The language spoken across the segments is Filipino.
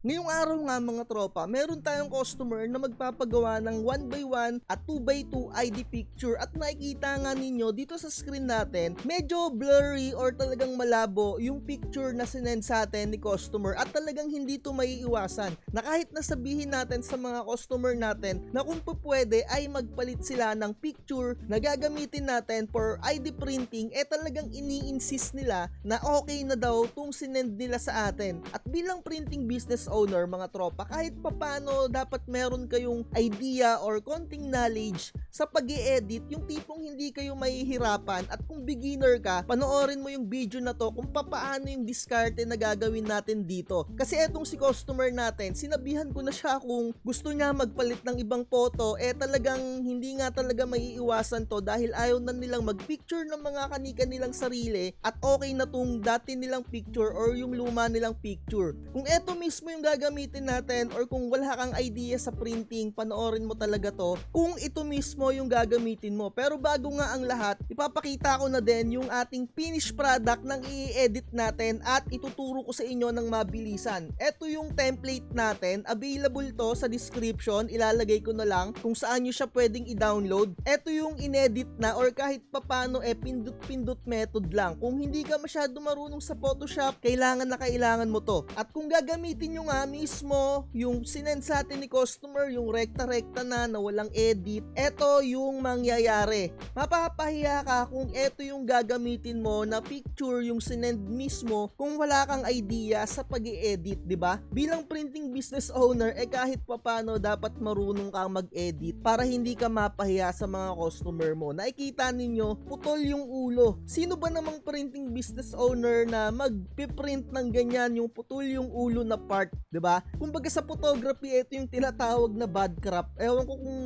Ngayong araw nga mga tropa, meron tayong customer na magpapagawa ng 1x1 at 2x2 ID picture at nakikita nga ninyo dito sa screen natin, medyo blurry or talagang malabo yung picture na sinend sa atin ni customer at talagang hindi to maiiwasan na kahit nasabihin natin sa mga customer natin na kung pwede ay magpalit sila ng picture na gagamitin natin for ID printing, talagang ini-insist nila na okay na daw tong sinend nila sa atin. At bilang printing business owner mga tropa, kahit papano dapat meron kayong idea or konting knowledge sa pag-i-edit, yung tipong hindi kayo mahihirapan at kung beginner ka, panoorin mo yung video na to kung paano yung diskarte na gagawin natin dito. Kasi etong si customer natin, sinabihan ko na siya kung gusto niya magpalit ng ibang photo, talagang hindi nga talaga maiiwasan to dahil ayaw na nilang magpicture ng mga kanika nilang sarili at okay na tong dati nilang picture or yung luma nilang picture. Kung eto mismo yung gagamitin natin or kung wala kang idea sa printing, panoorin mo talaga to kung ito mismo yung gagamitin mo. Pero bago nga ang lahat, ipapakita ko na din yung ating finished product ng i-edit natin at ituturo ko sa inyo ng mabilisan. Ito yung template natin, available to sa description, ilalagay ko na lang kung saan nyo siya pwedeng i-download. Ito yung inedit na or kahit papano pindot-pindot method lang. Kung hindi ka masyado marunong sa Photoshop, kailangan mo to. At kung gagamitin nyo nga mismo yung sinend sa atin ni customer, yung rekta-rekta na walang edit, eto yung mangyayari. Mapapahiya ka kung eto yung gagamitin mo na picture yung sinend mismo kung wala kang idea sa pag-i-edit, di ba? Bilang printing business owner, kahit papano dapat marunong kang mag-edit para hindi ka mapahiya sa mga customer mo. Nakikita ninyo, putol yung ulo. Sino ba namang printing business owner na mag-print ng ganyan, yung putol yung ulo na part, 'di ba? Kumbaga sa photography, ito yung tinatawag na bad crop. Ewan ko kung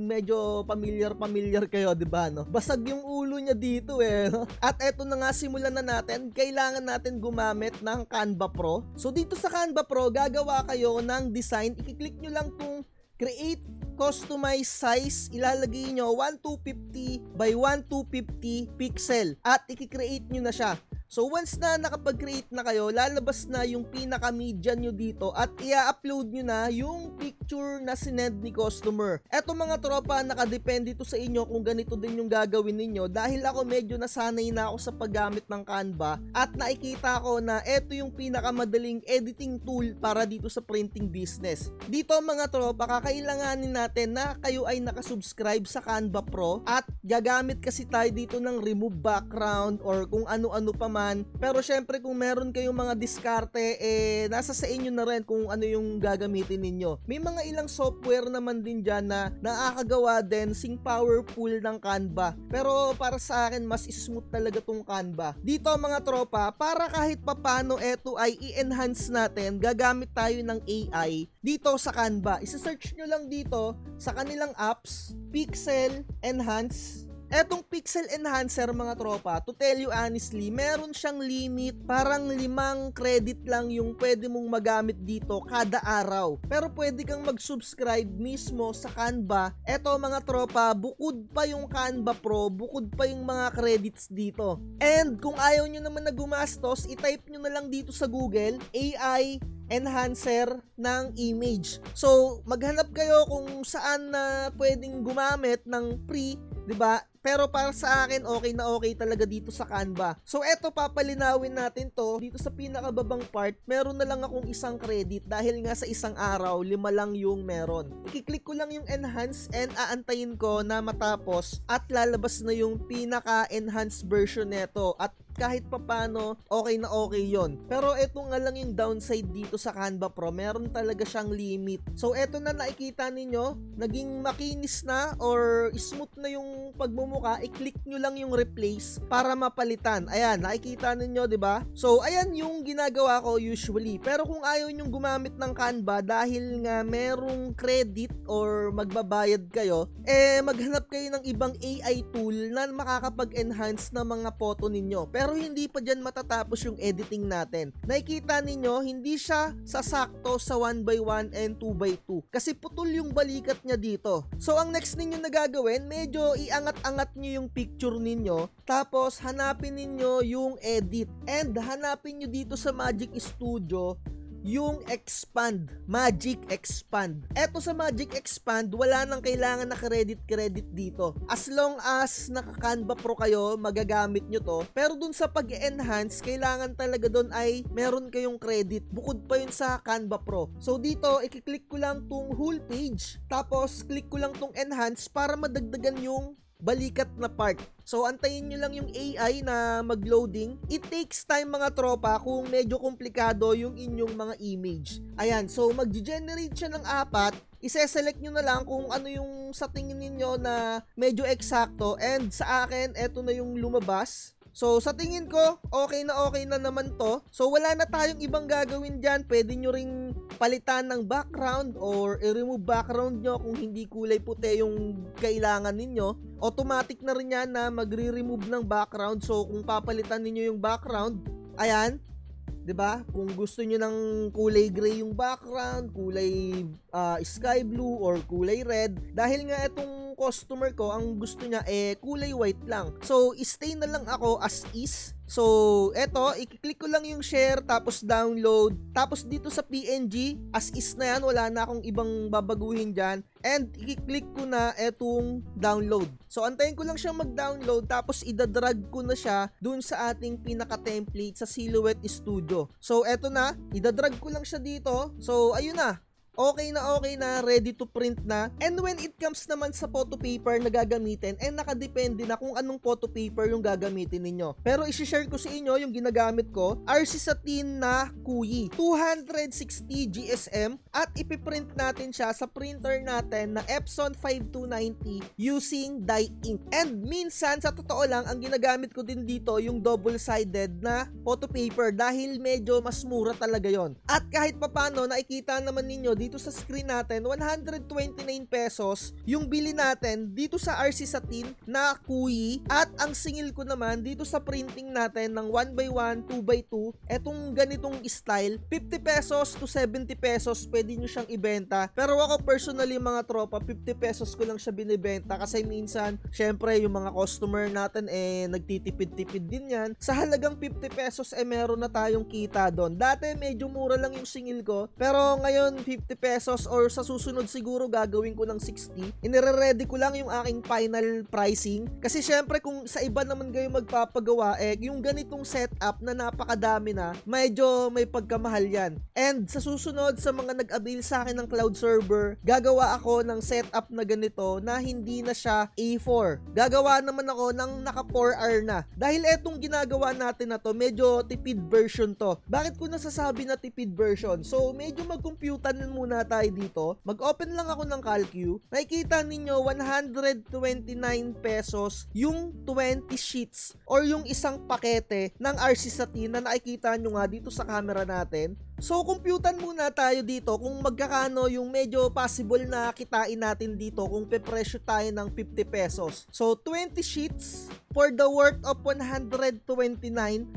medyo familiar kayo, 'di ba, no? Basag yung ulo niya dito no? At eto na nga, simulan na natin. Kailangan natin gumamit ng Canva Pro. So dito sa Canva Pro, gagawa kayo ng design. I-click nyo lang tong create customize size, ilalagay nyo 1250 by 1250 pixel at i-create nyo na siya. So once na nakapag-create na kayo, lalabas na yung pinaka-media nyo dito at i-upload nyo na yung picture na sinend ni customer. Eto mga tropa, nakadepende to sa inyo kung ganito din yung gagawin ninyo dahil ako medyo nasanay na ako sa paggamit ng Canva at nakikita ko na eto yung pinakamadaling editing tool para dito sa printing business. Dito mga tropa, kakailanganin natin na kayo ay nakasubscribe sa Canva Pro at gagamit kasi tayo dito ng remove background or kung ano-ano pa man. Pero syempre kung meron kayong mga diskarte, nasa sa inyo na rin kung ano yung gagamitin ninyo. May mga ilang software naman din dyan na nakakagawa din sing powerful ng Canva. Pero para sa akin, mas smooth talaga tong Canva. Dito mga tropa, para kahit papano eto ay i-enhance natin, gagamit tayo ng AI dito sa Canva. Isa-search nyo lang dito sa kanilang apps, Pixel Enhance. Etong Pixel Enhancer mga tropa, to tell you honestly, meron siyang limit, parang 5 credit lang yung pwede mong magamit dito kada araw. Pero pwede kang mag-subscribe mismo sa Canva. Eto mga tropa, bukod pa yung Canva Pro, bukod pa yung mga credits dito. And kung ayaw nyo naman na gumastos, i-type nyo na lang dito sa Google, AI enhancer ng image. So, maghanap kayo kung saan na pwedeng gumamit ng free, 'di ba? Pero para sa akin, okay na okay talaga dito sa Canva. So eto, papalinawin natin to. Dito sa pinakababang part, meron na lang akong isang credit dahil nga sa isang araw, 5 lang yung meron. I-click ko lang yung enhance and aantayin ko na matapos at lalabas na yung pinaka-enhanced version neto at kahit papano, okay na okay yon. Pero eto nga lang yung downside dito sa Canva Pro, meron talaga siyang limit. So eto na nakikita ninyo, naging makinis na or smooth na yung pagmumuka, i-click nyo lang yung replace para mapalitan. Ayan, nakikita ninyo, 'di ba? So ayan yung ginagawa ko usually. Pero kung ayaw nyong gumamit ng Canva dahil nga merong credit or magbabayad kayo, maghanap kayo ng ibang AI tool na makakapag-enhance ng mga photo ninyo. Pero hindi pa dyan matatapos yung editing natin. Nakikita ninyo, hindi siya sasakto sa 1x1 and 2x2 kasi putol yung balikat niya dito. So ang next ninyo na gagawin, medyo iangat-angat nyo yung picture ninyo, tapos hanapin ninyo yung edit and hanapin nyo dito sa Magic Studio yung expand, Magic Expand. Eto sa Magic Expand, wala nang kailangan na credit dito. As long as naka-Canva Pro kayo, magagamit nyo to. Pero dun sa pag-enhance, kailangan talaga dun ay meron kayong credit. Bukod pa yun sa Canva Pro. So dito, i-click ko lang tong whole page, tapos click ko lang tong enhance para madagdagan yung balikat na part. So, antayin nyo lang yung AI na mag-loading. It takes time mga tropa kung medyo komplikado yung inyong mga image. Ayan, so mag-generate siya ng 4. Ise-select nyo na lang kung ano yung sa tingin ninyo na medyo eksakto. And sa akin, eto na yung lumabas. So, sa tingin ko, okay na naman to. So, wala na tayong ibang gagawin dyan. Pwede nyo ring palitan ng background or i-remove background nyo kung hindi kulay puti yung kailangan ninyo. Automatic na rin yan na magre-remove ng background. So, kung papalitan ninyo yung background, ayan, 'di ba? Kung gusto niyo ng kulay gray yung background, kulay sky blue or kulay red, dahil nga itong customer ko ang gusto niya kulay white lang. So, stay na lang ako as is. So, eto, i-click ko lang yung share, tapos download, tapos dito sa PNG, as is na yan, wala na akong ibang babaguhin dyan, and i-click ko na etong download. So, antayin ko lang siyang mag-download, tapos idadrag ko na siya dun sa ating pinaka-template sa Silhouette Studio. So, eto na, idadrag ko lang siya dito. So, ayun na. Okay na, ready to print na. And when it comes naman sa photo paper na gagamitin, nakadepende na kung anong photo paper yung gagamitin ninyo. Pero isi-share ko sa inyo yung ginagamit ko, RC Satin na Kuyi, 260 GSM, at ipiprint natin siya sa printer natin na Epson 5290 using dye ink. And minsan, sa totoo lang, ang ginagamit ko din dito yung double-sided na photo paper dahil medyo mas mura talaga yon. At kahit papano, nakikita naman ninyo dito sa screen natin, 129 pesos yung bili natin dito sa RC Satin na Kuyi, at ang singil ko naman dito sa printing natin ng 1x1, 2x2, etong ganitong style, 50 pesos to 70 pesos pwede nyo siyang ibenta. Pero ako personally mga tropa, 50 pesos ko lang siya binibenta kasi minsan, syempre yung mga customer natin nagtitipid-tipid din yan. Sa halagang 50 pesos meron na tayong kita doon. Dati medyo mura lang yung singil ko, pero ngayon 50 pesos or sa susunod siguro gagawin ko ng 60. Inire-ready ko lang yung aking final pricing kasi syempre kung sa iba naman kayo magpapagawa yung ganitong setup na napakadami na, medyo may pagkamahal yan. And sa susunod sa mga nag-avail sa akin ng cloud server, gagawa ako ng setup na ganito na hindi na siya A4. Gagawa naman ako ng naka 4R na. Dahil etong ginagawa natin na to, medyo tipid version to. Bakit ko nasasabi na tipid version? So medyo mag-computan muna tayo dito. Mag-open lang ako ng CalCue. Nakikita ninyo 129 pesos yung 20 sheets or yung isang pakete ng RC Satin na nakikita nyo nga dito sa camera natin. So, computan muna tayo dito kung magkakano yung medyo possible na kitain natin dito kung pepresyo tayo ng 50 pesos. So, 20 sheets for the worth of 129.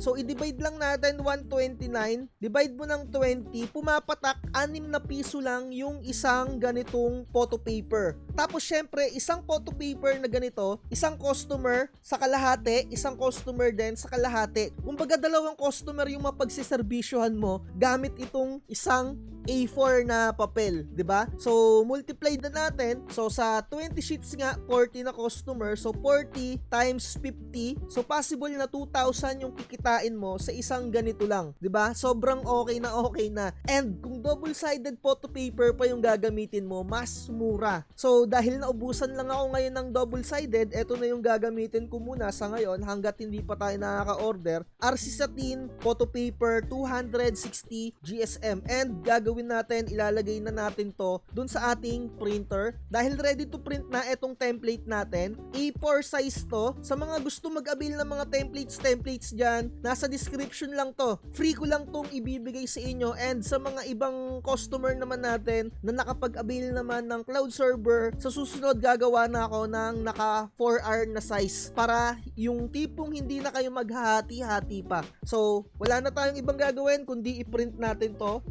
So, i-divide lang natin 129. Divide mo ng 20. Pumapatak 6 na piso lang yung isang ganitong photo paper. Tapos, syempre, isang photo paper na ganito, isang customer sa kalahati, isang customer din sa kalahati. Kumbaga, dalawang customer yung mapagsiservisyohan mo gamit itong isang A4 na papel, 'di ba? So multiply na natin. So sa 20 sheets nga 40 na customer, so 40 times 50, so possible na 2,000 yung kikitain mo sa isang ganito lang, 'di ba? Sobrang okay na. And kung double-sided photo paper pa yung gagamitin mo, mas mura. So dahil naubusan lang ako ngayon ng double-sided, eto na yung gagamitin ko muna sa ngayon hangga't hindi pa tayo nakaka-order. RC Satin photo paper 260 GSM, and gagawin natin, ilalagay na natin to dun sa ating printer dahil ready to print na etong template natin. A4 size to. Sa mga gusto mag-avail ng mga templates dyan, nasa description lang to. Free ko lang tong ibibigay sa inyo, and sa mga ibang customer naman natin na nakapag-avail naman ng cloud server, sa susunod gagawa na ako ng naka 4R na size para yung tipong hindi na kayo maghahati-hati pa. So, wala na tayong ibang gagawin kundi i-print natin to.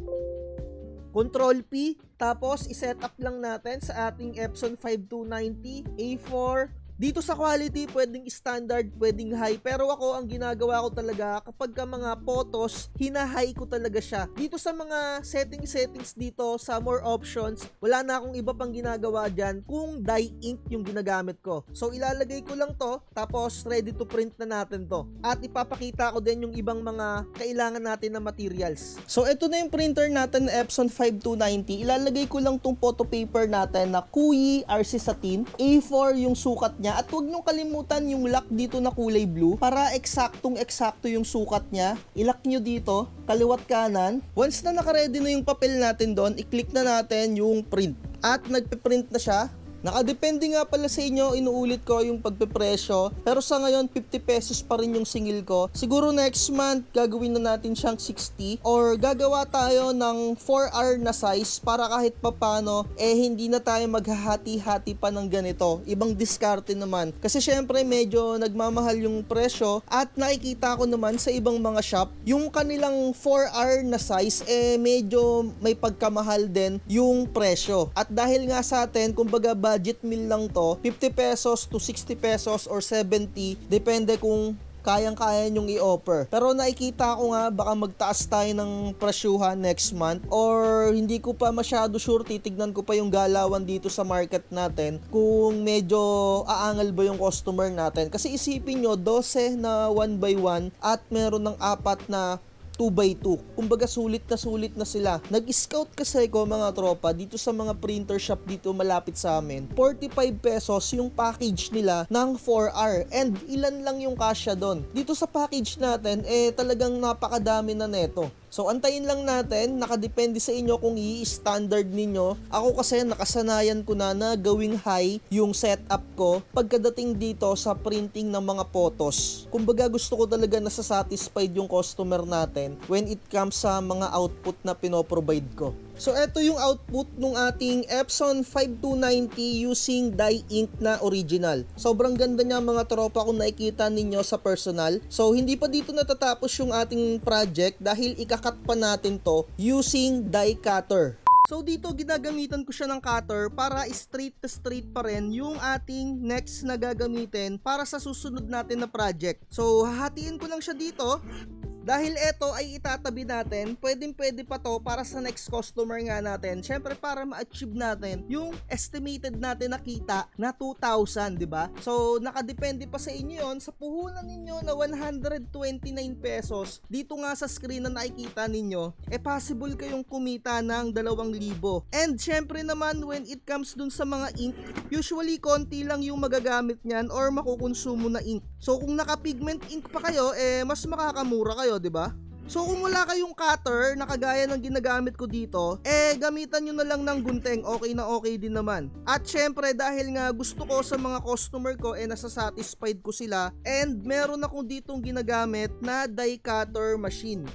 Control P, tapos i-set up lang natin sa ating Epson 5290 A4 Dito sa quality, pwedeng standard, pwedeng high, pero ako ang ginagawa ko talaga kapag ka mga photos, hina-high ko talaga siya. Dito sa mga settings dito, sa more options, wala na akong iba pang ginagawa dyan kung dye ink yung ginagamit ko. So ilalagay ko lang to, tapos ready to print na natin to. At ipapakita ko din yung ibang mga kailangan natin na materials. So ito na yung printer natin na Epson 5290. Ilalagay ko lang tong photo paper natin na Kuyi RC Satin. A4 yung sukat niya. At huwag niyong kalimutan yung lock dito na kulay blue para eksaktong-eksakto yung sukat niya. I-lock nyo dito, kaliwat kanan. Once na nakaredy na yung papel natin doon, i-click na natin yung print. At nagpe-print na siya. Nakadepende nga pala sa inyo, inuulit ko yung pagpepresyo. Pero sa ngayon, 50 pesos pa rin yung singil ko. Siguro next month, gagawin na natin siyang 60. Or gagawa tayo ng 4R na size para kahit papano, hindi na tayo maghahati-hati pa ng ganito. Ibang diskarte naman. Kasi syempre, medyo nagmamahal yung presyo. At nakikita ko naman sa ibang mga shop, yung kanilang 4R na size, medyo may pagkamahal din yung presyo. At dahil nga sa atin, kumbaga budget meal lang to, 50 pesos to 60 pesos or 70, depende kung kayang-kaya nyong i-offer. Pero nakikita ko nga baka magtaas tayo ng presyuhan next month or hindi ko pa masyado sure, titignan ko pa yung galawan dito sa market natin kung medyo aangal ba yung customer natin. Kasi isipin nyo, 12 na 1x1 at meron ng 4 na 2x2. Kumbaga sulit na sila. Nag-scout kasi ko mga tropa dito sa mga printer shop dito malapit sa amin. 45 pesos yung package nila ng 4R and ilan lang yung kasya doon. Dito sa package natin talagang napakadami na neto. So antayin lang natin, nakadepende sa inyo kung i-standard ninyo. Ako kasi nakasanayan ko na gawing high yung setup ko pagkadating dito sa printing ng mga photos. Kumbaga gusto ko talaga nasasatisfied yung customer natin when it comes sa mga output na pinoprovide ko. So eto yung output ng ating Epson 5290 using dye ink na original. Sobrang ganda niya mga tropa kung nakikita ninyo sa personal. So hindi pa dito natatapos yung ating project dahil ikakat pa natin to using die cutter. So dito ginagamitan ko siya ng cutter para straight pa rin yung ating next na gagamitin para sa susunod natin na project. So hahatiin ko lang siya dito. Dahil ito ay itatabi natin, pwede pa to para sa next customer nga natin. Syempre para ma-achieve natin yung estimated natin na kita na 2,000, di ba? So nakadepende pa sa inyo yon sa puhunan ninyo na 129 pesos. Dito nga sa screen na nakikita ninyo, possible kayong kumita ng 2,000. And syempre naman when it comes dun sa mga ink, usually konti lang yung magagamit niyan or makukonsumo na ink. So kung naka-pigment ink pa kayo, mas makakamura kayo, di ba? So kung wala kayong cutter na kagaya ng ginagamit ko dito, gamitan nyo na lang ng gunting, okay na okay din naman. At syempre dahil nga gusto ko sa mga customer ko nasasatisfied ko sila and meron akong ditong ginagamit na die cutter machine.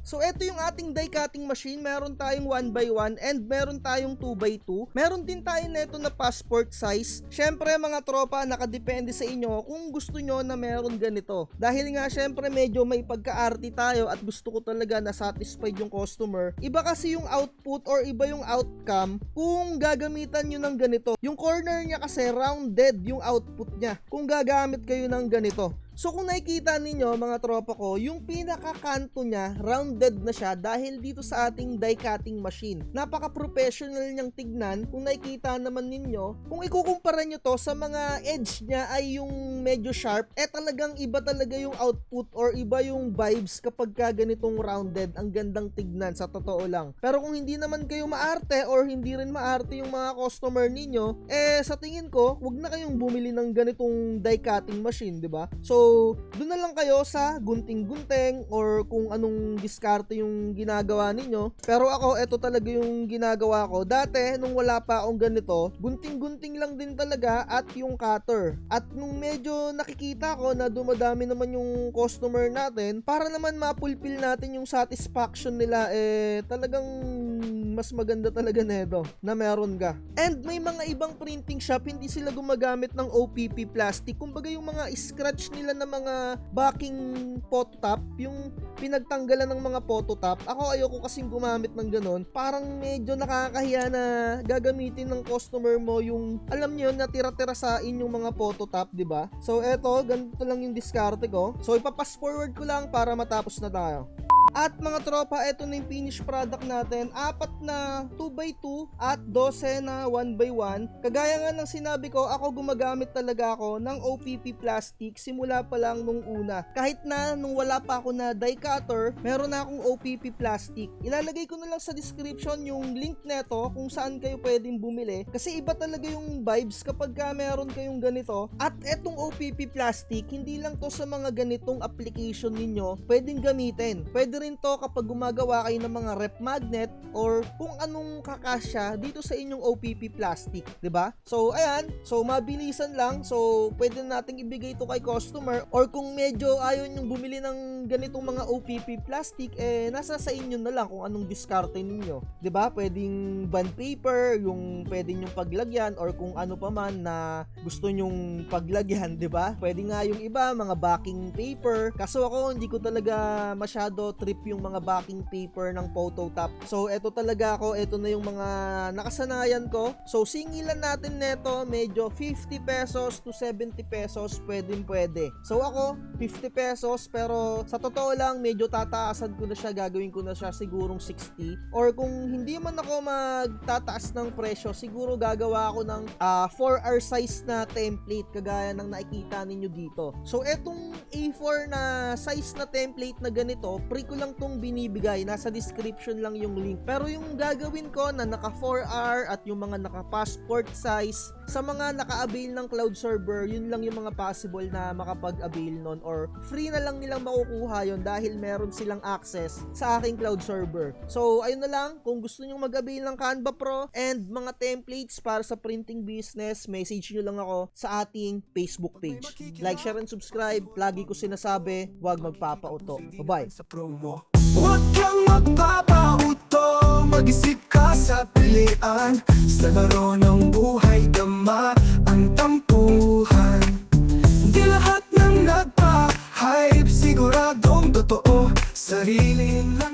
So ito yung ating die cutting machine, meron tayong 1x1 and meron tayong 2x2. Meron din tayo neto na passport size. Syempre mga tropa, nakadepende sa inyo kung gusto nyo na meron ganito. Dahil nga syempre medyo may pagka-arty tayo at gusto ko talaga na satisfied yung customer. Iba kasi yung output or iba yung outcome kung gagamitan nyo ng ganito. Yung corner niya kasi rounded yung output niya kung gagamit kayo ng ganito. So kung nakikita ninyo mga tropa ko, yung pinakakanto niya, rounded na siya dahil dito sa ating die cutting machine. Napaka-professional niyang tignan. Kung nakikita naman ninyo, kung ikukumpara nyo to sa mga edge niya ay yung medyo sharp, talagang iba talaga yung output or iba yung vibes kapag ganitong rounded. Ang gandang tignan sa totoo lang. Pero kung hindi naman kayo maarte or hindi rin maarte yung mga customer ninyo, sa tingin ko, wag na kayong bumili ng ganitong die cutting machine, di ba? So doon na lang kayo sa gunting-gunting or kung anong diskarte yung ginagawa ninyo. Pero ako, ito talaga yung ginagawa ko. Dati, nung wala pa akong ganito, gunting-gunting lang din talaga at yung cutter. At nung medyo nakikita ko na dumadami naman yung customer natin, para naman mapulpil natin yung satisfaction nila, talagang mas maganda talaga neto na meron ka. And may mga ibang printing shop, hindi sila gumagamit ng OPP plastic. Kumbaga yung mga scratch nila ng mga backing phototop, yung pinagtanggalan ng mga phototop. Ako ayoko kasing gumamit ng ganun. Parang medyo nakakahiya na gagamitin ng customer mo yung, alam niyo, na tira-tira sa inyong mga phototop, di ba? So eto, ganito lang yung diskarte ko. So ipapass forward ko lang para matapos na tayo. At mga tropa, ito na yung finished product natin. 4 na 2x2 at 12 na 1x1. Kagaya nga ng sinabi ko, ako gumagamit talaga ako ng OPP plastic simula pa lang nung una. Kahit na nung wala pa ako na die cutter, meron na akong OPP plastic. Ilalagay ko na lang sa description yung link neto kung saan kayo pwedeng bumili. Kasi iba talaga yung vibes kapag meron kayong ganito. At etong OPP plastic, hindi lang to sa mga ganitong application ninyo pwedeng gamitin. Pwede rin to kapag gumagawa kayo ng mga rep magnet or kung anong kakasya dito sa inyong OPP plastic, 'di ba? So ayan, so mabilisan lang. So pwede nating ibigay ito kay customer, or kung medyo ayaw nyong bumili ng ganitong mga OPP plastic, nasa sa inyo na lang kung anong diskarte ninyo, 'di ba? Pwedeng bond paper, yung pwede nyong paglagyan, or kung ano pa man na gusto nyong paglagyan, 'di ba? Pwede nga yung iba mga backing paper. Kaso ako hindi ko talaga masyado trip yung mga backing paper ng phototop. So eto talaga ako, eto na yung mga nakasanayan ko. So singilan natin neto, medyo 50 pesos to 70 pesos pwede. So ako 50 pesos, pero sa totoo lang medyo tataasan ko na siya, gagawin ko na siya sigurong 60, or kung hindi man ako magtataas ng presyo, siguro gagawa ako ng 4R size na template kagaya ng nakikita ninyo dito. So etong A4 na size na template na ganito, pre ko lang tong binibigay, nasa description lang yung link. Pero yung gagawin ko na naka 4R at yung mga naka passport size, sa mga naka-avail ng cloud server, yun lang yung mga possible na makapag-avail nun, or free na lang nilang makukuha yun dahil meron silang access sa aking cloud server. So ayun na lang, kung gusto nyo mag-avail ng Canva Pro and mga templates para sa printing business, message nyo lang ako sa ating Facebook page. Like, share, and subscribe. Lagi ko sinasabi, huwag magpapauto. Bye-bye. Huwag kang magpapauto, mag-isip ka sa pilian. Sa laro ng buhay, dama ang tampuhan. Di lahat ng nagpa-hype, siguradong totoo, sarili lang.